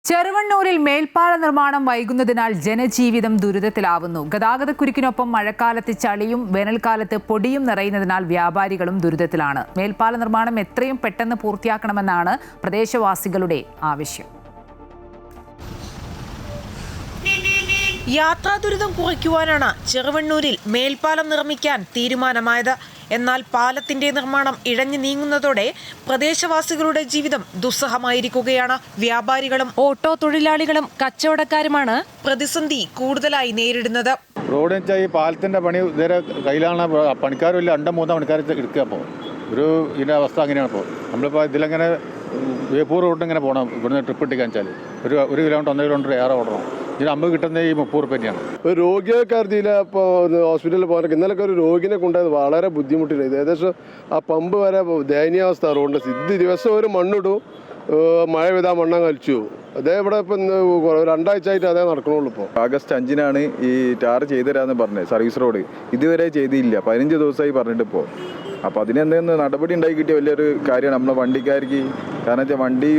ചെറുവണ്ണൂരിൽ മേൽപ്പാല നിർമ്മാണം വൈകുന്നതിനാൽ ജനജീവിതം ദുരിതത്തിലാവുന്നു. ഗതാഗതക്കുരുക്കിനൊപ്പം മഴക്കാലത്ത് ചളിയും വേനൽക്കാലത്ത് പൊടിയും നിറയുന്നതിനാൽ വ്യാപാരികളും ദുരിതത്തിലാണ്. മേൽപ്പാല നിർമ്മാണം എത്രയും പെട്ടെന്ന് പൂർത്തിയാക്കണമെന്നാണ് പ്രദേശവാസികളുടെ ആവശ്യം. യാത്രാ ദുരിതം കുറയ്ക്കുവാനാണ് ചെറുവണ്ണൂരിൽ മേൽപ്പാലം നിർമ്മിക്കാൻ തീരുമാനമായത്. എന്നാൽ പാലത്തിന്റെ നിർമ്മാണം ഇഴഞ്ഞു നീങ്ങുന്നതോടെ പ്രദേശവാസികളുടെ ജീവിതം ദുസ്സഹമായിരിക്കുകയാണ്. വ്യാപാരികളും ഓട്ടോ തൊഴിലാളികളും കച്ചവടക്കാരുമാണ് പ്രതിസന്ധി കൂടുതലായി നേരിടുന്നത്. റോഡ് വെച്ചാൽ ഈ പാലത്തിന്റെ പണി ഇതുവരെ കയ്യിലാണ്. പണിക്കാരും ഇല്ല, 2-3 പണിക്കാർ എടുക്കുക. അപ്പോൾ ഇതിൻ്റെ അവസ്ഥ അങ്ങനെയാണ്. ഇപ്പോൾ നമ്മളിപ്പോൾ ഇതിലെങ്ങനെ വേപ്പൂർ റോഡ് ഇങ്ങനെ പോകണം. ഇവിടുന്ന് ട്രിപ്പ് ഇട്ടിക്കാൻ വെച്ചാൽ ഒരു കിലോമീറ്റർ 1.5 കിലോമീറ്റർ ഏറെ ഓടണം. ഇതിന് നമുക്ക് കിട്ടുന്നത് ഈ 30 രൂപ തന്നെയാണ്. ഒരു രോഗിയെ കരുതിയില്ല. ഇപ്പോൾ ഹോസ്പിറ്റലിൽ പോകാനൊക്കെ ഇന്നലൊക്കെ ഒരു രോഗിനെ കൊണ്ടുപോയത് വളരെ ബുദ്ധിമുട്ടില്ല. ഏകദേശം ആ പമ്പ് വരെ ദയനീയാവസ്ഥ റോഡിൻ്റെ. ഇത് ദിവസം ഒരു മണ്ണിടും, മഴ പെയ്താൽ മണ്ണം കളിച്ചു. അതേ ഇവിടെ ഇപ്പം 2 ആഴ്ചയായിട്ട് അതേ നടക്കണുള്ളൂ. ഇപ്പോൾ ആഗസ്റ്റ് 5-നാണ് ഈ ടാർ ചെയ്തുതരാമെന്ന് പറഞ്ഞത്. സർവീസ് റോഡ് ഇതുവരെ ചെയ്തില്ല. 15 ദിവസമായി പറഞ്ഞിട്ട് ഇപ്പോൾ. അപ്പോൾ അതിനെന്തെങ്കിലും നടപടി ഉണ്ടായി കിട്ടിയ വലിയൊരു കാര്യമാണ് നമ്മളെ വണ്ടിക്കാർക്ക്. കാരണം വെച്ചാൽ വണ്ടി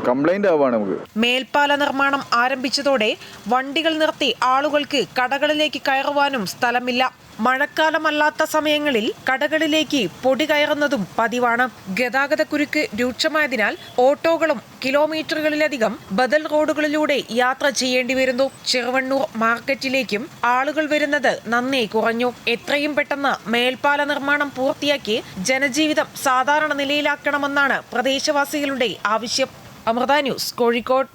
കംപ്ലൈന്റ് ആവുകയാണ് നമുക്ക്. മേൽപ്പാല നിർമ്മാണം ആരംഭിച്ചതോടെ വണ്ടികൾ നിർത്തി ആളുകൾക്ക് കടകളിലേക്ക് കയറുവാനും സ്ഥലമില്ല. മഴക്കാലമല്ലാത്ത സമയങ്ങളിൽ കടകളിലേക്ക് പൊടി കയറുന്നതും പതിവാണ്. ഗതാഗതക്കുരുക്ക് രൂക്ഷമായതിനാൽ ഓട്ടോകളും കിലോമീറ്ററുകളിലധികം ബദൽ റോഡുകളിലൂടെ യാത്ര ചെയ്യേണ്ടി വരുന്നു. ചെറുവണ്ണൂർ മാർക്കറ്റിലേക്കും ആളുകൾ വരുന്നത് നന്നേ കുറഞ്ഞു. എത്രയും പെട്ടെന്ന് മേൽപ്പാല നിർമ്മാണം പൂർത്തിയാക്കി ജനജീവിതം സാധാരണ നിലയിലാക്കണമെന്നാണ് പ്രദേശവാസികളുടെ ആവശ്യം. അമൃത ന്യൂസ്, കോഴിക്കോട്.